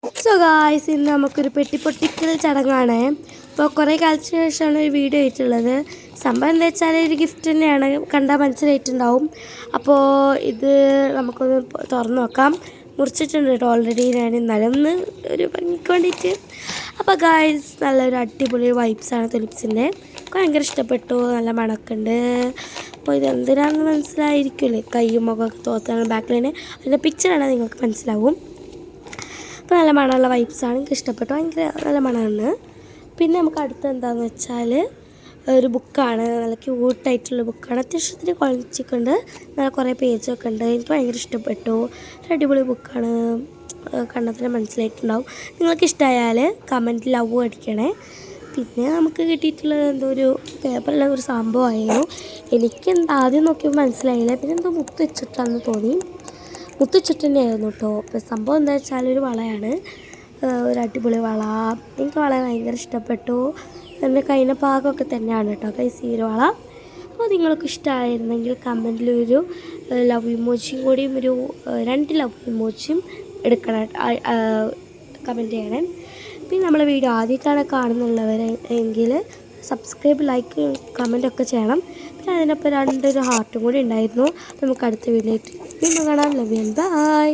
So guys, ഇന്ന് നമുക്കൊരു പെട്ടിപ്പൊട്ടിക്കൽ ചടങ്ങാണ്. അപ്പോൾ കുറേ കാലത്തിന് ശേഷമാണ് ഒരു വീഡിയോ ആയിട്ടുള്ളത്. സംഭവം എന്താ വെച്ചാൽ ഒരു ഗിഫ്റ്റ് തന്നെയാണ്, കണ്ടാൽ മനസ്സിലായിട്ടുണ്ടാവും. അപ്പോൾ ഇത് നമുക്കൊന്ന് തുറന്ന് നോക്കാം. മുറിച്ചിട്ടുണ്ട് കേട്ടോ ഓൾറെഡി ഞാൻ, എന്നാലും ഒന്ന് ഒരു ഭംഗിക്ക് വേണ്ടിയിട്ട്. അപ്പോൾ ഗായ്സ്, നല്ലൊരു അടിപൊളി വൈബ്സാണ് തുലിപ്സിൻ്റെ. ഭയങ്കര ഇഷ്ടപ്പെട്ടു, നല്ല മണക്കുണ്ട്. അപ്പോൾ ഇത് എന്തിനാണെന്ന് മനസ്സിലായിരിക്കില്ലേ, കയ്യും മുഖമൊക്കെ തോർത്താണ് ബാക്കിൽ. അതിൻ്റെ പിക്ചറാണ് നിങ്ങൾക്ക് മനസ്സിലാവും. അപ്പോൾ നല്ല മണമുള്ള വൈബ്സാണ്, എനിക്ക് ഇഷ്ടപ്പെട്ടു, ഭയങ്കര നല്ല മണമാണ്. പിന്നെ നമുക്ക് അടുത്ത് എന്താണെന്ന് വെച്ചാൽ ഒരു ബുക്കാണ്, നല്ല ക്യൂട്ടായിട്ടുള്ള ബുക്കാണ്. അത്യാവശ്യത്തിന് ക്വാളിറ്റിയൊക്കെ ഉണ്ട്, നല്ല കുറേ പേജൊക്കെ ഉണ്ട്. എനിക്ക് ഭയങ്കര ഇഷ്ടപ്പെട്ടു, ഒരു അടിപൊളി ബുക്കാണ്, കണ്ടത്തിന് മനസ്സിലായിട്ടുണ്ടാവും. നിങ്ങൾക്ക് ഇഷ്ടമായാൽ കമൻറ്റ് ലവ് അടിക്കണേ. പിന്നെ നമുക്ക് കിട്ടിയിട്ടുള്ളത് എന്തോ ഒരു പേപ്പറുള്ള ഒരു സംഭവമായിരുന്നു. എനിക്കെന്താ ആദ്യം നോക്കിയപ്പോൾ മനസ്സിലായില്ല, പിന്നെ എന്തോ മുത്ത് വെച്ചിട്ടാണെന്ന് തോന്നി. മുത്തുച്ചിട്ട് തന്നെയായിരുന്നു കേട്ടോ. അപ്പോൾ സംഭവം എന്താ വെച്ചാൽ ഒരു വളയാണ്, ഒരു അടിപൊളി വള. എനിക്ക് വള ഭയങ്കര ഇഷ്ടപ്പെട്ടു. എൻ്റെ കയ്യിൻ്റെ പാകമൊക്കെ തന്നെയാണ് കേട്ടോ കൈസ് ഈ ഒരു വള. അപ്പോൾ നിങ്ങൾക്ക് ഇഷ്ടമായിരുന്നെങ്കിൽ കമൻറ്റിലൊരു ലവ് ഇമോജിയും കൂടിയും ഒരു 2 ലവ് ഇമോജിയും എടുക്കണം, കമൻറ്റ് ചെയ്യണേ. പിന്നെ നമ്മളെ വീഡിയോ ആദ്യമായിട്ടാണ് കാണുന്നുള്ളവർ എങ്കിൽ സബ്സ്ക്രൈബ്, ലൈക്ക്, കമൻറ്റൊക്കെ ചെയ്യണം. പിന്നെ അതിനൊപ്പം 2 ഹാർട്ടും കൂടി ഉണ്ടായിരുന്നു. നമുക്ക് അടുത്ത വീഡിയോ വീണ്ടും കാണാം. Love you, by.